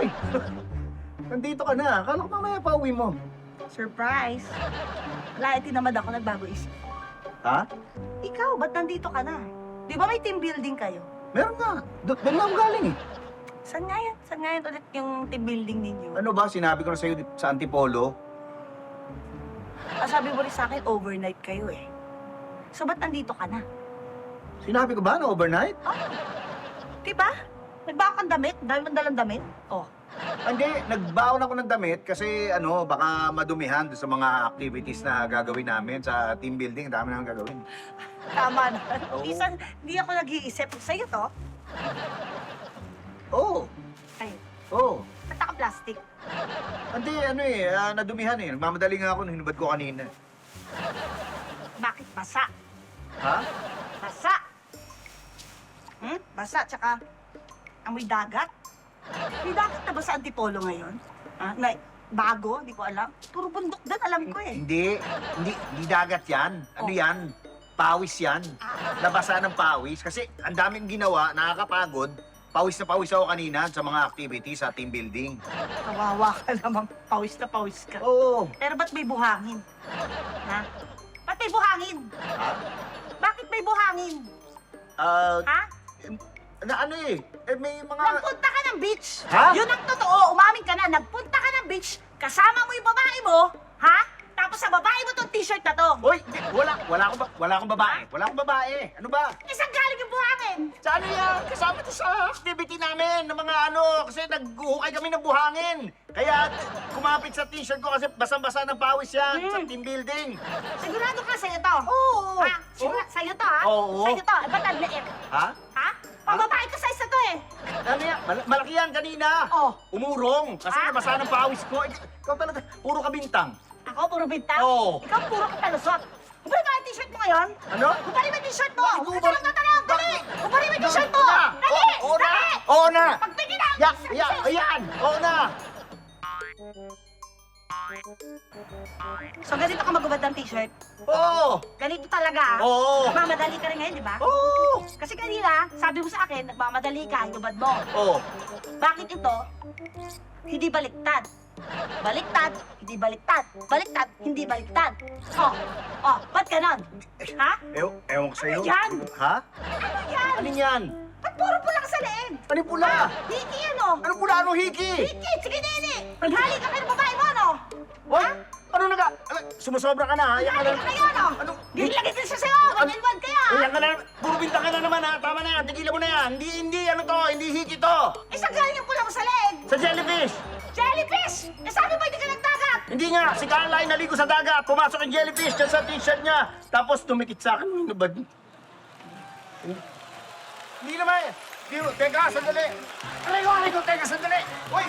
Uy! Nandito ka na. Akala ko mamaya pa uwi mo. Surprise! Wala, tinamad ako, nagbago isip. Ha? Ikaw, ba't nandito ka na? Di ba may team building kayo? Meron nga. Doon lang ako galing eh. Saan nga yan? Saan nga yan ulit yung team building ninyo? Ano ba? Sinabi ko na sa'yo sa Antipolo. Sabi mo rin sa akin, overnight kayo eh. So, ba't nandito ka na? Sinabi ko ba na overnight? Di ba? Nagbago kang damit? Dahil mong dalang damit? Oh. Hindi, nagbaon ako ng damit kasi ano, baka madumihan doon sa mga activities na gagawin namin sa team building. Dami na gagawin. Tama na. Oo. Minsan, hindi ako nag-iisip. Sa'yo to? Oo. Ay, Oo. ba't naka-plastic? Hindi, ano eh, nadumihan eh. Nagmamadali nga ako nung hinubad ko kanina. Bakit basa? Ha? Basa! Basa, tsaka amoy dagat. May dagat na ba sa Antipolo ngayon? Na bago? Di ko alam. Puro bundok doon, alam ko eh. Hindi dagat yan. Ano Oh. yan? Pawis yan. Nabasa ng pawis. Kasi ang daming ginawa, nakakapagod. Pawis na pawis ako kanina sa mga activities sa team building. Kawawa ka naman. Pawis na pawis ka. Oo. Pero ba't may buhangin? Ha? Ba't may buhangin? Bakit may buhangin? Ha? Na ano eh, may mga... Nagpunta ka ng beach. Ha? Yun ang totoo. Umamin ka na. Nagpunta ka ng beach. Kasama mo yung babae mo. Ha? Tapos sa babae mo tong t-shirt na to. Hoy, wala akong babae. Wala akong babae. Ano ba? Isang galing yung buhangin. Sa ano yan? Kasama to sa activity namin ng mga ano, kasi naghuhukay kami ng buhangin. Kaya kumapit sa t-shirt ko kasi basang-basa ng pawis yan sa team building. Sigurado ka sa'yo to? Oo. Ha? Sa'yo to, ha? Oo. Sa'yo to. Ba't ang liit? Ha? Ha? Pambabae ka size na to eh. Ano yan? Malaki yan kanina. Oh. Umurong. Kasi Ha? nabasa ng pawis ko. Ikaw talaga, puro ka bintang. Ako, puro bintang? Oo. Ikaw, puro katalusot. Kupali ba yung t-shirt mo ngayon? Ano? Kupali ba yung t-shirt mo? Bakit Tatanong na tanong, dali! Kupali ba yung t-shirt mo? Dali! Oo na! Dali! Oo na! Pagtingin na! Ayan! Oo na! So, ganito ka magubad ng t-shirt? Oo! Ganito talaga? Oo! Nagmamadali ka rin ngayon, di ba? Oo! Kasi kanina, sabi mo sa akin, nagmamadali ka, hinubad mo. Oo! Bakit ito, hindi baliktad? Baliktad, hindi baliktad. Baliktad, hindi baliktad. Ba't ganon? Ha? Ewan ko sa'yo. Ano yan? Ha? Ano yan? Ano yan? Ba't puro pula ka sa leeg? Ano yung pula? Hiki ano? Ano pula? Anong hiki? Hiki, sige nene. Naghali ka kayo ng babae mo, no? Hoy! Ano sumusobra ka na, ha? Yan ka Naghali na. ka kayo, no? Ano? Gilagay din siya sa'yo. Ganyan kaya. Yan ka na. Puro bintang ka na naman, ha? Tama na yan. Tigilan mo na yan. Hindi, ano to? Hindi hiki to. Saan galing yung pula mo sa leeg? Sa jellyfish. Jellyfish! Sabi mo hindi ka nagdagat. Hindi nga. Si Carla ay naligo sa dagat. Pumasok yung jellyfish dyan sa t-shirt niya. Tapos tumikit sa akin. Hinubad. Hindi naman. Teka, sandali. Aray ko, teka, sandali. Hoy!